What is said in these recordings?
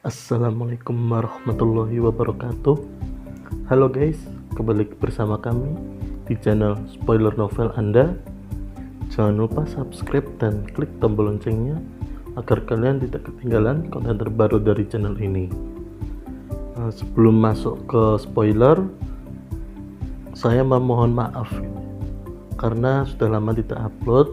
Assalamualaikum warahmatullahi wabarakatuh. Halo guys, kembali bersama kami di channel Spoiler Novel Anda. Jangan lupa subscribe dan klik tombol loncengnya agar kalian tidak ketinggalan konten terbaru dari channel ini. Sebelum masuk ke spoiler, saya memohon maaf karena sudah lama tidak upload.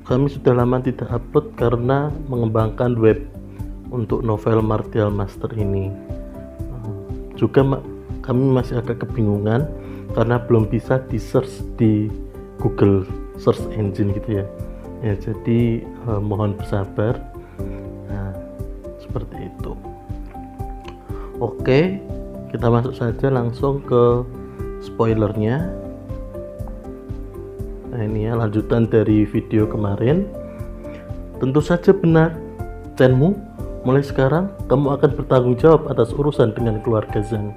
Kami sudah lama tidak upload karena mengembangkan web untuk novel Martial Master ini. Juga kami masih agak kebingungan karena belum bisa di search di Google Search Engine gitu ya. Jadi mohon bersabar. Nah, seperti itu. Oke, kita masuk saja langsung ke spoilernya. Nah, ini ya lanjutan dari video kemarin. Tentu saja benar, Chenmu, mulai sekarang kamu akan bertanggung jawab atas urusan dengan keluarga Zhang.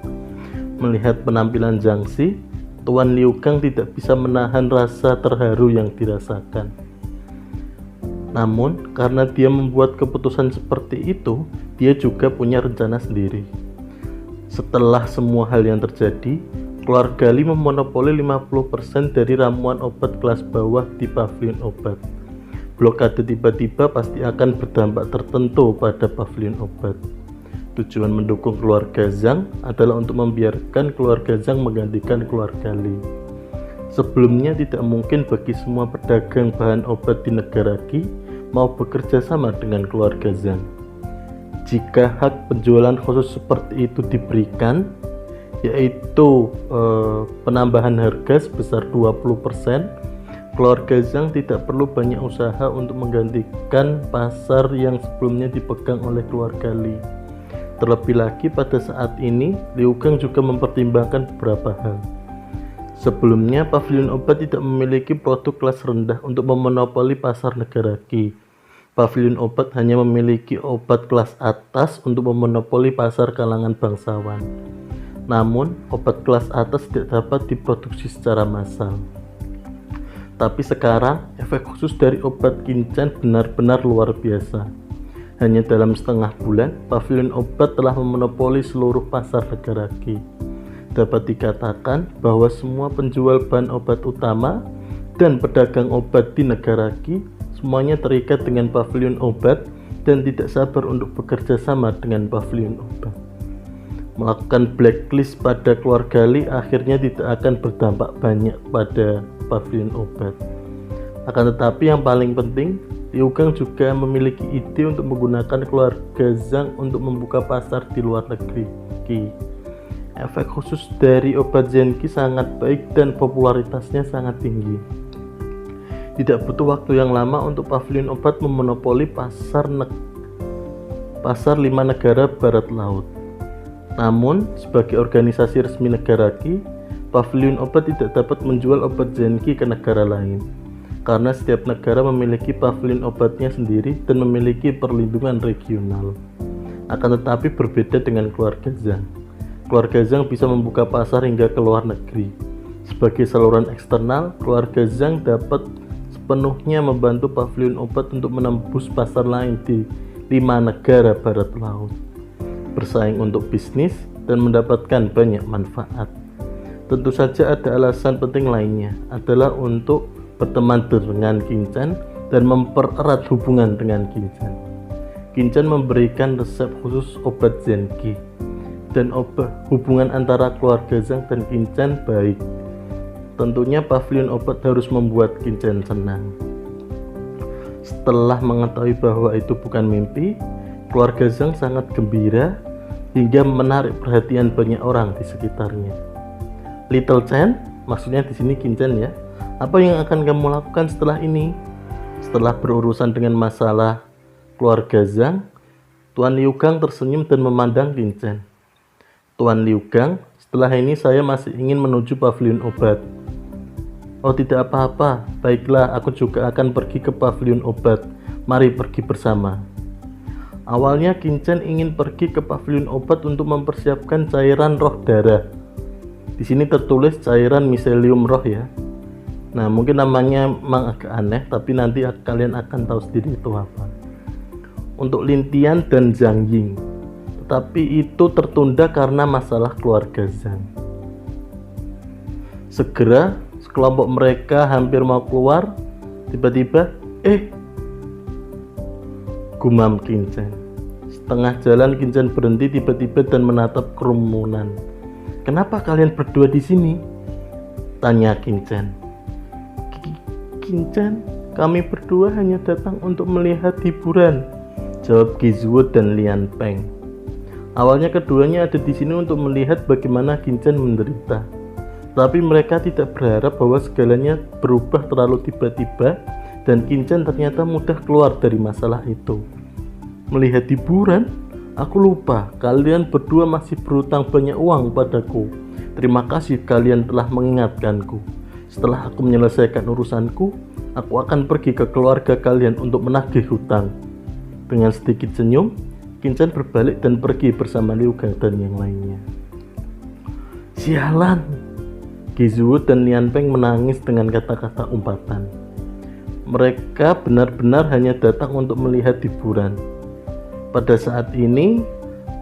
Melihat penampilan Zhang Xi, Tuan Liu Kang tidak bisa menahan rasa terharu yang dirasakan. Namun, karena dia membuat keputusan seperti itu, dia juga punya rencana sendiri. Setelah semua hal yang terjadi, keluarga Li memonopoli 50% dari ramuan obat kelas bawah di pavilion obat. Blokade tiba-tiba pasti akan berdampak tertentu pada pavilion obat. Tujuan mendukung keluarga Zhang adalah untuk membiarkan keluarga Zhang menggantikan keluarga Li. Sebelumnya tidak mungkin bagi semua pedagang bahan obat di negara Qi mau bekerja sama dengan keluarga Zhang. Jika hak penjualan khusus seperti itu diberikan, yaitu penambahan harga sebesar 20%, keluarga Zhang tidak perlu banyak usaha untuk menggantikan pasar yang sebelumnya dipegang oleh keluarga Li. Terlebih lagi pada saat ini, Liu Kang juga mempertimbangkan beberapa hal. Sebelumnya, pavilion obat tidak memiliki produk kelas rendah untuk memonopoli pasar negara Qi. Pavilion obat hanya memiliki obat kelas atas untuk memonopoli pasar kalangan bangsawan. Namun, obat kelas atas tidak dapat diproduksi secara massal. Tapi sekarang, efek khusus dari obat Qinchan benar-benar luar biasa. Hanya dalam setengah bulan, pavilion obat telah memonopoli seluruh pasar negara Qi. Dapat dikatakan bahwa semua penjual bahan obat utama dan pedagang obat di negara Qi semuanya terikat dengan pavilion obat dan tidak sabar untuk bekerja sama dengan pavilion obat. Melakukan blacklist pada keluarga Li akhirnya tidak akan berdampak banyak pada pavilion obat. Akan tetapi yang paling penting, Liu Kang juga memiliki ide untuk menggunakan keluarga Zhang untuk membuka pasar di luar negeri Qi. Efek khusus dari obat Zenki sangat baik dan popularitasnya sangat tinggi. Tidak butuh waktu yang lama untuk pavilion obat memonopoli pasar 5 negara barat laut. Namun, sebagai organisasi resmi negara Qi, pavilion obat tidak dapat menjual obat Zenki ke negara lain, karena setiap negara memiliki pavilion obatnya sendiri dan memiliki perlindungan regional. Akan tetapi berbeda dengan keluarga Zhang. Keluarga Zhang bisa membuka pasar hingga ke luar negeri. Sebagai saluran eksternal, keluarga Zhang dapat sepenuhnya membantu pavilion obat untuk menembus pasar lain di 5 negara barat laut, bersaing untuk bisnis dan mendapatkan banyak manfaat. Tentu saja ada alasan penting lainnya, adalah untuk berteman dengan Qinchan dan mempererat hubungan dengan Qinchan. Qinchan memberikan resep khusus obat Zenki, dan hubungan antara keluarga Zhang dan Qinchan baik. Tentunya pavilion obat harus membuat Qinchan senang. Setelah mengetahui bahwa itu bukan mimpi, keluarga Zhang sangat gembira hingga menarik perhatian banyak orang di sekitarnya. Little Chen, maksudnya di sini Qinchan ya. Apa yang akan kamu lakukan setelah ini? Setelah berurusan dengan masalah keluarga Zhang, Tuan Liu Kang tersenyum dan memandang Qinchan. Tuan Liu Kang, setelah ini saya masih ingin menuju pavilion obat. Oh, tidak apa-apa. Baiklah, aku juga akan pergi ke pavilion obat. Mari pergi bersama. Awalnya Qinchan ingin pergi ke pavilion obat untuk mempersiapkan cairan roh darah. Di sini tertulis cairan miselium roh ya. Nah, mungkin namanya memang agak aneh, tapi nanti kalian akan tahu sendiri itu apa. untuk Lin Tian dan Zhang Ying, tetapi itu tertunda karena masalah keluarga Zhang. Segera sekelompok mereka hampir mau keluar, tiba-tiba gumam Qin Chen. Setengah jalan Qin Chen berhenti tiba-tiba dan menatap kerumunan. "Kenapa kalian berdua di sini?" tanya Qin Chen. "Qin Chen, kami berdua hanya datang untuk melihat hiburan," jawab Gizuo dan Lian Peng. Awalnya keduanya ada di sini untuk melihat bagaimana Qin Chen menderita. Tapi mereka tidak berharap bahwa segalanya berubah terlalu tiba-tiba dan Qin Chen ternyata mudah keluar dari masalah itu. "Melihat hiburan? Aku lupa, kalian berdua masih berutang banyak uang padaku. Terima kasih kalian telah mengingatkanku. Setelah aku menyelesaikan urusanku, aku akan pergi ke keluarga kalian untuk menagih hutang." Dengan sedikit senyum, Qin Chen berbalik dan pergi bersama Liu Gang dan yang lainnya. "Sialan!" Gizuo dan Lian Peng menangis dengan kata-kata umpatan. Mereka benar-benar hanya datang untuk melihat hiburan. Pada saat ini,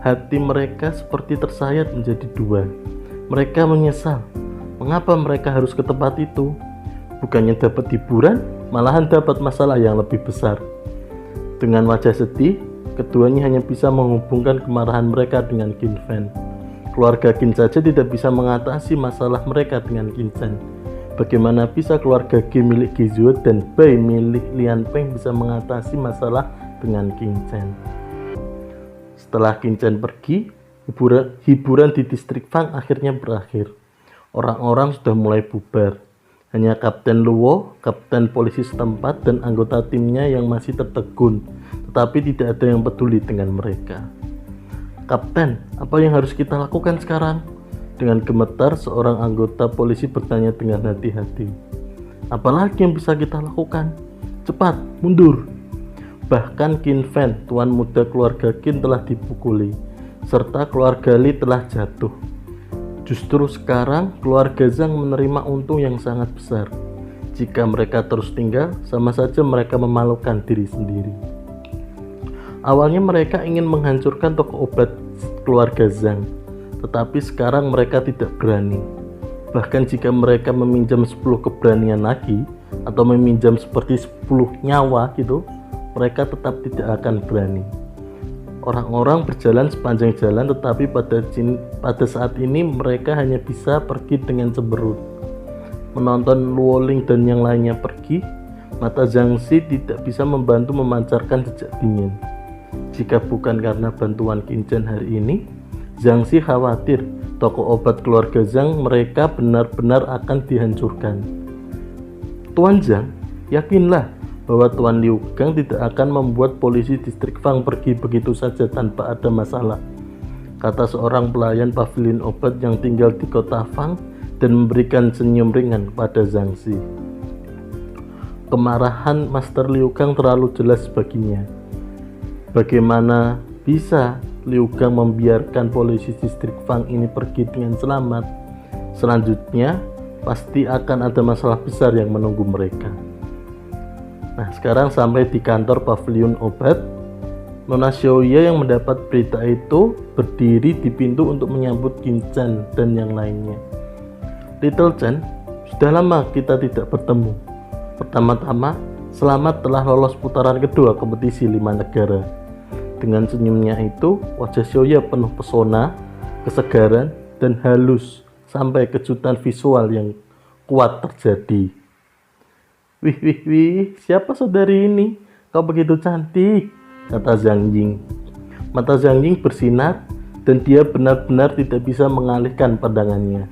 hati mereka seperti tersayat menjadi dua. Mereka menyesal. Mengapa mereka harus ke tempat itu? Bukannya dapat hiburan, malahan dapat masalah yang lebih besar. Dengan wajah sedih, keduanya hanya bisa menghubungkan kemarahan mereka dengan Qin Fen. Keluarga Qin saja tidak bisa mengatasi masalah mereka dengan Qin Chen. Bagaimana bisa keluarga Qin milik Gizuo dan Bai milik Lian Peng bisa mengatasi masalah dengan Qin Chen? Setelah Qin Chen pergi, hiburan di distrik Fang akhirnya berakhir. Orang-orang sudah mulai bubar. Hanya Kapten Luo, kapten polisi setempat, dan anggota timnya yang masih tertegun, tetapi tidak ada yang peduli dengan mereka. "Kapten, apa yang harus kita lakukan sekarang?" Dengan gemetar, seorang anggota polisi bertanya dengan hati-hati. "Apalagi yang bisa kita lakukan? Cepat, mundur!" Bahkan Qin Fen, tuan muda keluarga Qin, telah dipukuli, serta keluarga Li telah jatuh. Justru sekarang, keluarga Zhang menerima untung yang sangat besar. Jika mereka terus tinggal, sama saja mereka memalukan diri sendiri. Awalnya mereka ingin menghancurkan toko obat keluarga Zhang, tetapi sekarang mereka tidak berani. Bahkan jika mereka meminjam 10 keberanian lagi, atau meminjam seperti 10 nyawa gitu, mereka tetap tidak akan berani. Orang-orang berjalan sepanjang jalan, tetapi pada saat ini mereka hanya bisa pergi dengan cemberut. Menonton Luo Ling dan yang lainnya pergi, mata Zhang Xi tidak bisa membantu memancarkan jejak dingin. Jika bukan karena bantuan Qin Chen hari ini, Zhang Xi khawatir toko obat keluarga Zhang mereka benar-benar akan dihancurkan. "Tuan Zhang, yakinlah bahwa Tuan Liu Gang tidak akan membuat polisi distrik Fang pergi begitu saja tanpa ada masalah," kata seorang pelayan pavilion obat yang tinggal di kota Fang dan memberikan senyum ringan pada Zhang Xi. Kemarahan Master Liu Gang terlalu jelas baginya. Bagaimana bisa Liu Gang membiarkan polisi distrik Fang ini pergi dengan selamat? Selanjutnya, pasti akan ada masalah besar yang menunggu mereka. Nah, sekarang sampai di kantor pavilion obat. Nona Xiaoya yang mendapat berita itu berdiri di pintu untuk menyambut Qin Chen dan yang lainnya. "Little Chen, sudah lama kita tidak bertemu. Pertama-tama, selamat telah lolos putaran kedua kompetisi 5 negara." Dengan senyumnya itu, wajah Xiaoya penuh pesona, kesegaran, dan halus sampai kejutan visual yang kuat terjadi. Wih, siapa saudari ini? Kau begitu cantik," kata Zhang Ying. Mata Zhang Ying bersinar dan dia benar-benar tidak bisa mengalihkan pandangannya.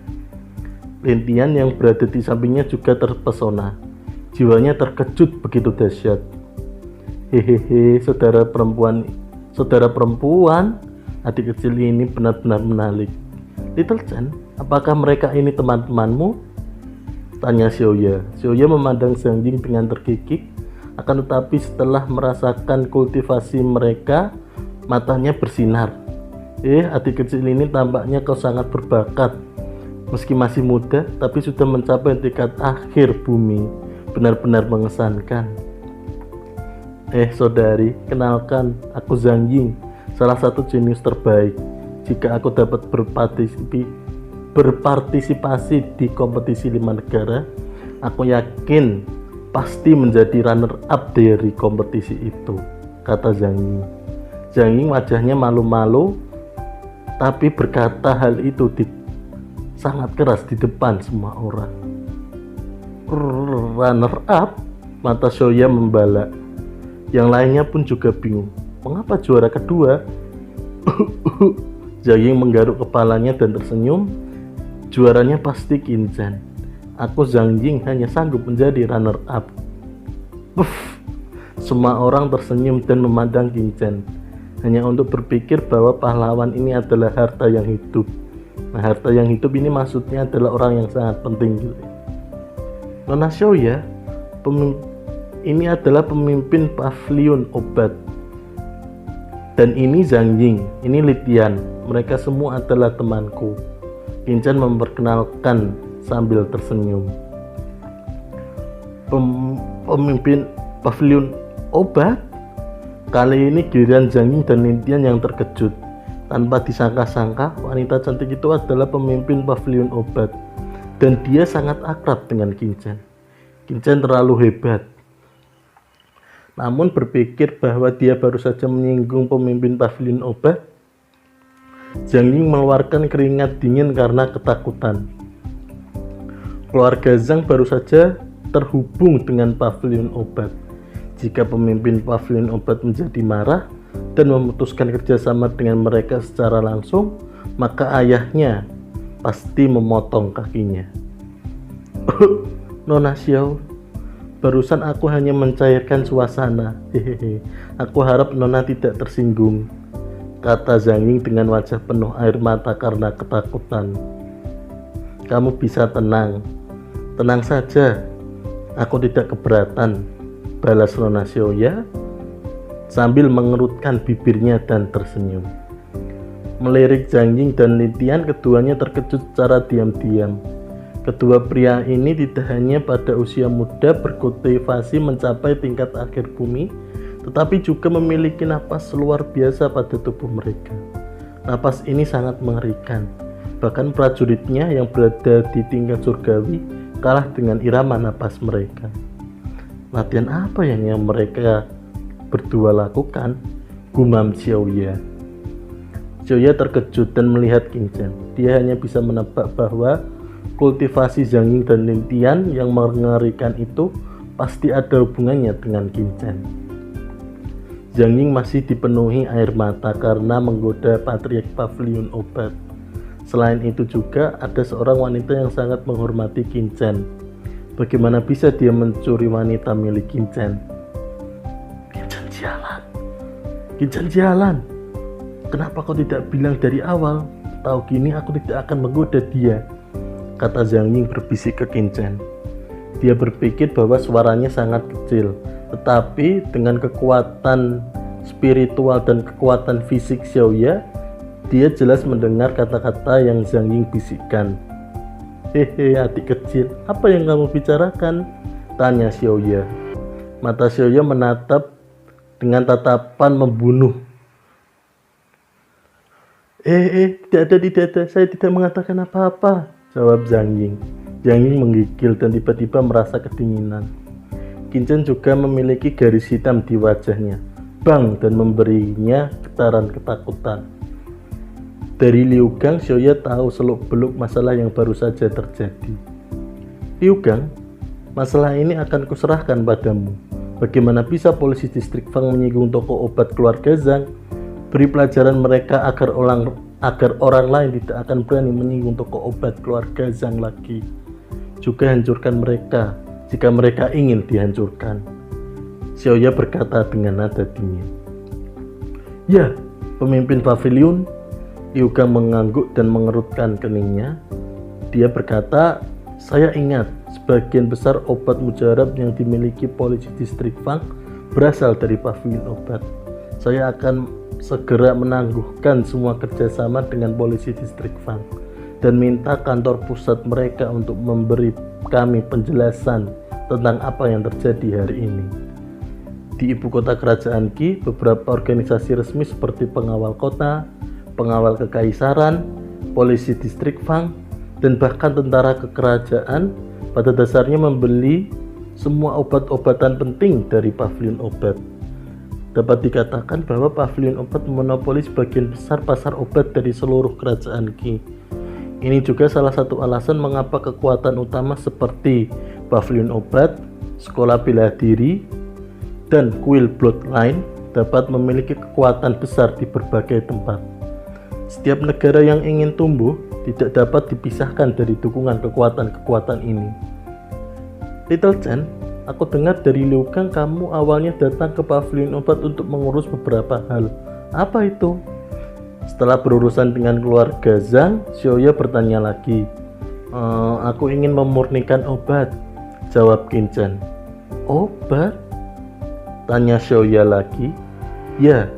Lin Tian yang berada di sampingnya juga terpesona. Jiwanya terkejut begitu dahsyat. "Hehehe, saudara perempuan, adik kecil ini benar-benar menarik. Little Chen, apakah mereka ini teman-temanmu?" tanya Xiaoya. Xiaoya memandang Zhang Ying dengan terkikik, akan tetapi setelah merasakan kultivasi mereka, matanya bersinar. Adik kecil ini tampaknya kau sangat berbakat. Meski masih muda, tapi sudah mencapai tingkat akhir bumi. Benar-benar mengesankan. Saudari, kenalkan, aku Zhang Ying, salah satu jenius terbaik. Jika aku dapat berpartisipasi di kompetisi 5 negara, aku yakin pasti menjadi runner up dari kompetisi itu, kata Zhang Ying. Zhang Ying wajahnya malu-malu, tapi berkata hal itu sangat keras di depan semua orang. Runner up? Mata Xiaoya membala. Yang lainnya pun juga bingung. Mengapa juara kedua? Zhang Ying menggaruk kepalanya dan tersenyum. Juaranya pasti Qin Zhen. Aku Zhang Ying hanya sanggup menjadi runner up. Semua orang tersenyum dan memandang Qin Zhen, hanya untuk berpikir bahwa pahlawan ini adalah harta yang hidup. Nah, harta yang hidup ini maksudnya adalah orang yang sangat penting. Nona Xiaoya, ini adalah pemimpin pavilion obat. Dan ini Zhang Ying, ini Litian. Mereka semua adalah temanku. Qin Zhen memperkenalkan sambil tersenyum. Pemimpin pavilion obat? Kali ini giliran Zhang Ying dan Litian yang terkejut. Tanpa disangka-sangka, wanita cantik itu adalah pemimpin pavilion obat. Dan dia sangat akrab dengan Qin Zhen. Qin Zhen terlalu hebat. Namun berpikir bahwa dia baru saja menyinggung pemimpin pavilion obat, Zhang Ying mengeluarkan keringat dingin karena ketakutan. Keluarga Zhang baru saja terhubung dengan pavilion obat. Jika pemimpin pavilion obat menjadi marah dan memutuskan kerjasama dengan mereka secara langsung, maka ayahnya pasti memotong kakinya. Nona Xiao, barusan aku hanya mencairkan suasana. Hehehe. Aku harap Nona tidak tersinggung, kata Zhang Ying dengan wajah penuh air mata karena ketakutan. Kamu bisa tenang. Tenang saja. Aku tidak keberatan, balas Nona Xiaoya sambil mengerutkan bibirnya dan tersenyum. Melirik Zhang Ying dan Litian, keduanya terkejut secara diam-diam. Kedua pria ini tidak hanya pada usia muda berkultivasi mencapai tingkat akhir bumi, tetapi juga memiliki napas luar biasa pada tubuh mereka. Napas ini sangat mengerikan. Bahkan prajuritnya yang berada di tingkat surgawi kalah dengan irama napas mereka. Latihan apa yang mereka berdua lakukan? Gumam Xiaoya. Xiaoya terkejut dan melihat Qin Zhen. Dia hanya bisa menebak bahwa kultivasi Zhang Ying dan Litian yang mengerikan itu pasti ada hubungannya dengan Qin Zhen. Zhang Ying masih dipenuhi air mata karena menggoda patriark pavilion obat. Selain itu juga ada seorang wanita yang sangat menghormati Qin Zhen. Bagaimana bisa dia mencuri wanita milik Qin Zhen? Qin Zhen jalan. Qin Zhen jalan. Kenapa kau tidak bilang dari awal? Tahu gini aku tidak akan menggoda dia, kata Zhang Ying berbisik ke Qin Zhen. Dia berpikir bahwa suaranya sangat kecil, tetapi dengan kekuatan spiritual dan kekuatan fisik Xiaoya, dia jelas mendengar kata-kata yang Zhang Ying bisikkan. Hehe, adik kecil, apa yang kamu bicarakan? Tanya Xiaoya. Mata Xiaoya menatap dengan tatapan membunuh. Tidak ada, saya tidak mengatakan apa-apa, jawab Zhang Ying. Zhang Ying menggigil dan tiba-tiba merasa kedinginan. Qin Zhen juga memiliki garis hitam di wajahnya, bang, dan memberinya getaran ketakutan. Dari Liu Gang, Xiaoya tahu seluk-beluk masalah yang baru saja terjadi. Liu Gang, masalah ini akan kuserahkan padamu. Bagaimana bisa polisi distrik Fang menyinggung toko obat keluarga Zhang? Beri pelajaran mereka agar orang lain tidak akan berani menyinggung toko obat keluarga Zhang lagi. Juga hancurkan mereka jika mereka ingin dihancurkan. Xiaoya berkata dengan nada dingin. Ya, pemimpin pavilion. Liu Gang mengangguk dan mengerutkan keningnya. Dia berkata, saya ingat sebagian besar obat mujarab yang dimiliki polisi distrik Fang berasal dari pavilion obat. Saya akan segera menangguhkan semua kerjasama dengan polisi distrik Fang dan minta kantor pusat mereka untuk memberi kami penjelasan tentang apa yang terjadi hari ini. Di ibu kota kerajaan Qi, beberapa organisasi resmi seperti pengawal kota, pengawal kekaisaran, polisi distrik Fang, dan bahkan tentara kekerajaan pada dasarnya membeli semua obat-obatan penting dari pavilion obat. Dapat dikatakan bahwa pavilion obat memonopoli sebagian besar pasar obat dari seluruh kerajaan Qi. Ini juga salah satu alasan mengapa kekuatan utama seperti pavilion obat, sekolah bela diri, dan kuil bloodline dapat memiliki kekuatan besar di berbagai tempat. Setiap negara yang ingin tumbuh tidak dapat dipisahkan dari dukungan kekuatan-kekuatan ini. Little Chen, aku dengar dari Liu Kang kamu awalnya datang ke pavilion obat untuk mengurus beberapa hal. Apa itu? Setelah berurusan dengan keluarga Zhang, Xiaoya bertanya lagi. Aku ingin memurnikan obat, jawab Qin Chen. Obat? Tanya Xiaoya lagi. Ya,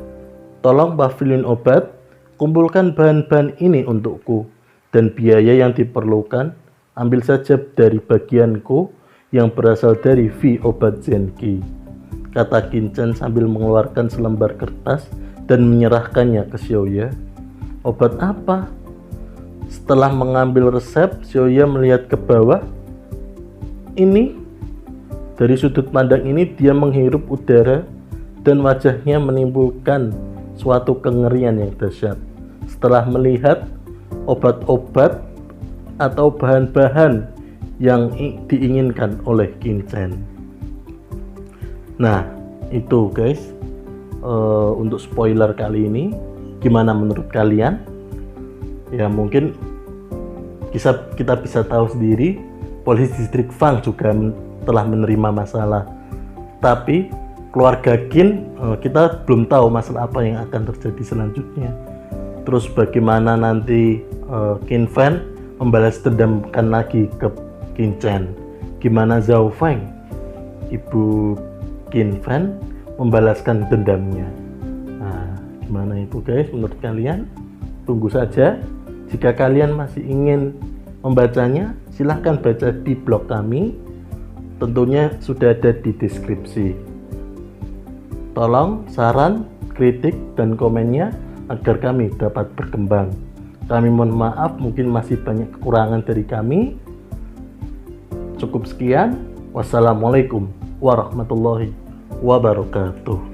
tolong pavilion obat, kumpulkan bahan-bahan ini untukku, dan biaya yang diperlukan ambil saja dari bagianku yang berasal dari V obat Zenki, kata Qin Chen sambil mengeluarkan selembar kertas dan menyerahkannya ke Xiaoya. Obat apa? Setelah mengambil resep, Xiaoya melihat ke bawah. Ini dari sudut pandang ini dia menghirup udara dan wajahnya menimbulkan suatu kengerian yang dahsyat setelah melihat obat-obat atau bahan-bahan yang diinginkan oleh Qin Chen. Nah, itu guys, untuk spoiler kali ini. Gimana menurut kalian? Ya mungkin kita bisa tahu sendiri, polisi distrik Fang juga telah menerima masalah. Tapi keluarga Qin, kita belum tahu masalah apa yang akan terjadi selanjutnya. Terus bagaimana nanti Qin Fan membalas dendamkan lagi ke Qin Chen. Gimana Zhao Feng, ibu Qin Fan, membalaskan dendamnya. Nah, gimana itu guys menurut kalian? Tunggu saja. Jika kalian masih ingin membacanya, silahkan baca di blog kami. Tentunya sudah ada di deskripsi. Tolong saran, kritik, dan komennya agar kami dapat berkembang. Kami mohon maaf mungkin masih banyak kekurangan dari kami. Cukup sekian. Wassalamualaikum warahmatullahi wabarakatuh.